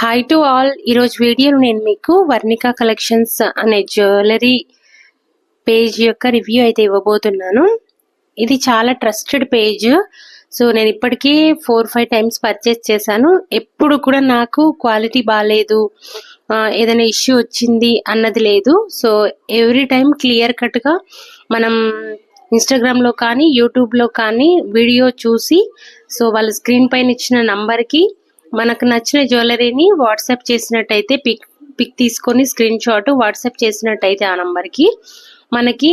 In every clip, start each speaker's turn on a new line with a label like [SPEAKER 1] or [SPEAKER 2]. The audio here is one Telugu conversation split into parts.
[SPEAKER 1] Hi to all. ఈరోజు వీడియోలో నేను మీకు వర్ణిక కలెక్షన్స్ అనే జ్యువెలరీ పేజ్ యొక్క రివ్యూ అయితే ఇవ్వబోతున్నాను. ఇది చాలా ట్రస్టెడ్ పేజ్. సో నేను ఇప్పటికీ 4-5 టైమ్స్ పర్చేస్ చేశాను. ఎప్పుడు కూడా నాకు క్వాలిటీ బాగాలేదు, ఏదైనా ఇష్యూ వచ్చింది అన్నది లేదు. సో ఎవ్రీ టైం క్లియర్ కట్గా మనం ఇన్స్టాగ్రామ్లో కానీ యూట్యూబ్లో కానీ వీడియో చూసి, సో వాళ్ళ స్క్రీన్ పైన ఇచ్చిన నంబర్కి మనకు నచ్చిన జ్యువెలరీని వాట్సాప్ చేసినట్టయితే పిక్ తీసుకొని స్క్రీన్ షాట్ వాట్సాప్ చేసినట్టయితే ఆ నంబర్కి మనకి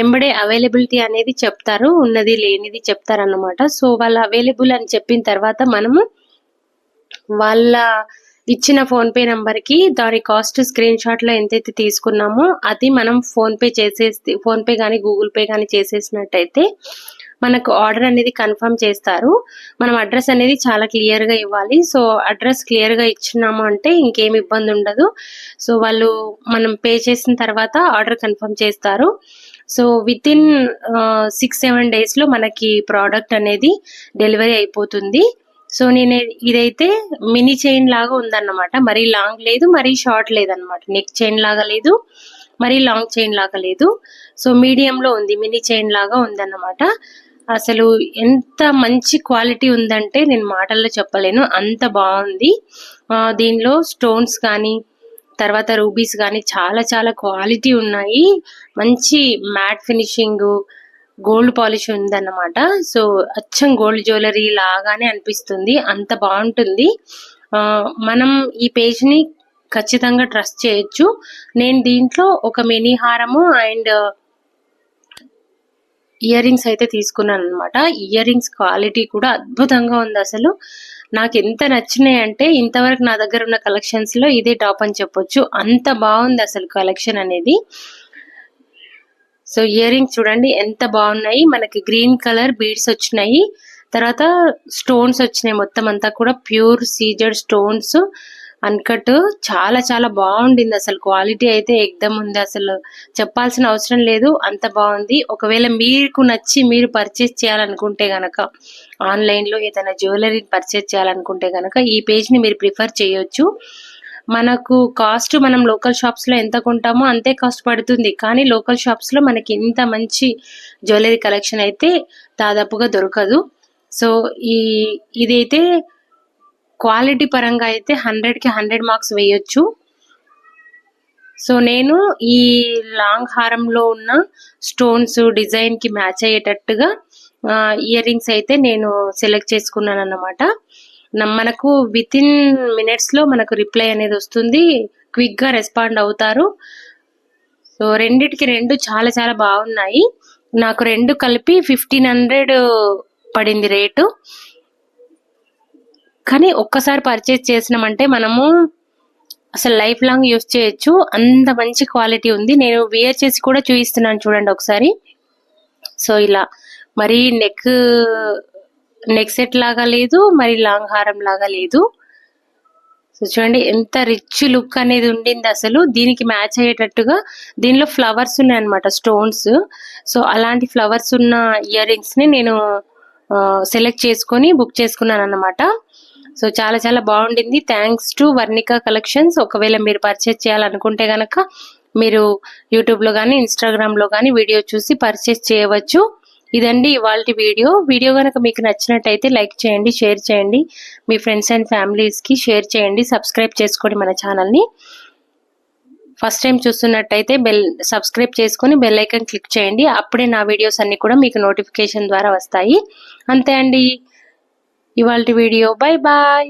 [SPEAKER 1] ఎంబడే అవైలబిలిటీ అనేది చెప్తారు, ఉన్నది లేనిది చెప్తారన్నమాట. సో వాళ్ళు అవైలబుల్ అని చెప్పిన తర్వాత మనము వాళ్ళ ఇచ్చిన ఫోన్పే నంబర్కి దాని కాస్ట్ స్క్రీన్ షాట్లో ఎంతైతే తీసుకున్నామో అది మనం ఫోన్పే కానీ గూగుల్ పే కానీ చేసేసినట్టయితే మనకు ఆర్డర్ అనేది కన్ఫర్మ్ చేస్తారు. మనం అడ్రస్ అనేది చాలా క్లియర్గా ఇవ్వాలి. సో అడ్రస్ క్లియర్గా ఇచ్చినాము అంటే ఇంకేం ఇబ్బంది ఉండదు. సో వాళ్ళు మనం పే చేసిన తర్వాత ఆర్డర్ కన్ఫర్మ్ చేస్తారు. సో విత్ ఇన్ 6-7 డేస్లో మనకి ప్రోడక్ట్ అనేది డెలివరీ అయిపోతుంది. సో నేను ఇదైతే మినీ చైన్ లాగా ఉందన్నమాట. మరీ లాంగ్ లేదు, మరీ షార్ట్ లేదన్నమాట. నెక్ చైన్ లాగా లేదు, మరీ లాంగ్ చైన్ లాగా లేదు. సో మీడియంలో ఉంది, మినీ చైన్ లాగా ఉందన్నమాట. అసలు ఎంత మంచి క్వాలిటీ ఉందంటే నేను మాటల్లో చెప్పలేను, అంత బాగుంది. దీనిలో స్టోన్స్ కానీ తర్వాత రూబీస్ కానీ చాలా చాలా క్వాలిటీ ఉన్నాయి. మంచి మ్యాట్ ఫినిషింగ్, గోల్డ్ పాలిష్ ఉందన్నమాట. సో అచ్చం గోల్డ్ జ్యువెలరీ లాగానే అనిపిస్తుంది, అంత బాగుంటుంది. మనం ఈ పేజ్ని ఖచ్చితంగా ట్రస్ట్ చేయొచ్చు. నేను దీంట్లో ఒక మినీ హారము అండ్ ఇయర్ రింగ్స్ అయితే తీసుకున్నాను అనమాట. ఇయర్ రింగ్స్ క్వాలిటీ కూడా అద్భుతంగా ఉంది. అసలు నాకు ఎంత నచ్చినాయి అంటే ఇంతవరకు నా దగ్గర ఉన్న కలెక్షన్స్ లో ఇదే టాప్ అని చెప్పొచ్చు, అంత బాగుంది అసలు కలెక్షన్ అనేది. సో ఇయర్ రింగ్స్ చూడండి ఎంత బాగున్నాయి. మనకి గ్రీన్ కలర్ బీడ్స్ వచ్చినాయి, తర్వాత స్టోన్స్ వచ్చినాయి. మొత్తం అంతా కూడా ప్యూర్ సీజెడ్ స్టోన్స్ అన్కట్. చాలా చాలా బాగుండింది అసలు. క్వాలిటీ అయితే ఎక్దమ్ ఉంది, అసలు చెప్పాల్సిన అవసరం లేదు, అంత బాగుంది. ఒకవేళ మీకు నచ్చి మీరు పర్చేస్ చేయాలనుకుంటే గనక, ఆన్లైన్లో ఏదైనా జ్యువెలరీని పర్చేస్ చేయాలనుకుంటే గనక ఈ పేజ్ని మీరు ప్రిఫర్ చేయొచ్చు. మనకు కాస్ట్ మనం లోకల్ షాప్స్లో ఎంత కొంటామో అంతే కాస్ట్ పడుతుంది, కానీ లోకల్ షాప్స్లో మనకి ఇంత మంచి జ్యువెలరీ కలెక్షన్ అయితే దాదాపుగా దొరకదు. సో ఇదైతే క్వాలిటీ పరంగా అయితే 100కి 100 మార్క్స్ వేయొచ్చు. సో నేను ఈ లాంగ్ హారంలో ఉన్న స్టోన్స్ డిజైన్కి మ్యాచ్ అయ్యేటట్టుగా ఇయర్ రింగ్స్ అయితే నేను సెలెక్ట్ చేసుకున్నాను అన్నమాట. మనకు విత్ ఇన్ మినిట్స్లో మనకు రిప్లై అనేది వస్తుంది, క్విక్గా రెస్పాండ్ అవుతారు. సో రెండిటికి రెండు చాలా చాలా బాగున్నాయి. నాకు రెండు కలిపి 1500 పడింది రేటు. కానీ ఒక్కసారి పర్చేస్ చేసినామంటే మనము అసలు లైఫ్ లాంగ్ యూస్ చేయొచ్చు, అంత మంచి క్వాలిటీ ఉంది. నేను వేర్ చేసి కూడా చూపిస్తున్నాను చూడండి ఒకసారి. సో ఇలా మరి నెక్ సెట్ లాగా లేదు, మరి లాంగ్ హారం లాగా లేదు. సో చూడండి ఎంత రిచ్ లుక్ అనేది ఉండింది అసలు. దీనికి మ్యాచ్ అయ్యేటట్టుగా దీనిలో ఫ్లవర్స్ ఉన్నాయి అనమాట, స్టోన్స్. సో అలాంటి ఫ్లవర్స్ ఉన్న ఇయర్ రింగ్స్ ని నేను సెలెక్ట్ చేసుకొని బుక్ చేసుకున్నాను అన్నమాట. సో చాలా చాలా బాగుండింది. Thanks to Varnika collections. ఒకవేళ మీరు పర్చేస్ చేయాలనుకుంటే కనుక మీరు యూట్యూబ్లో కానీ ఇన్స్టాగ్రామ్లో కానీ వీడియో చూసి పర్చేస్ చేయవచ్చు. ఇదండి ఇవాళ వీడియో కనుక మీకు నచ్చినట్టయితే లైక్ చేయండి, షేర్ చేయండి, మీ ఫ్రెండ్స్ అండ్ ఫ్యామిలీస్కి షేర్ చేయండి. సబ్స్క్రైబ్ చేసుకోండి మన ఛానల్ని. ఫస్ట్ టైం చూస్తున్నట్టయితే సబ్స్క్రైబ్ చేసుకొని బెల్ ఐకాన్ క్లిక్ చేయండి. అప్పుడే నా వీడియోస్ అన్ని కూడా మీకు నోటిఫికేషన్ ద్వారా వస్తాయి. అంతే అండి ఇవాళ వీడియో. Bye bye.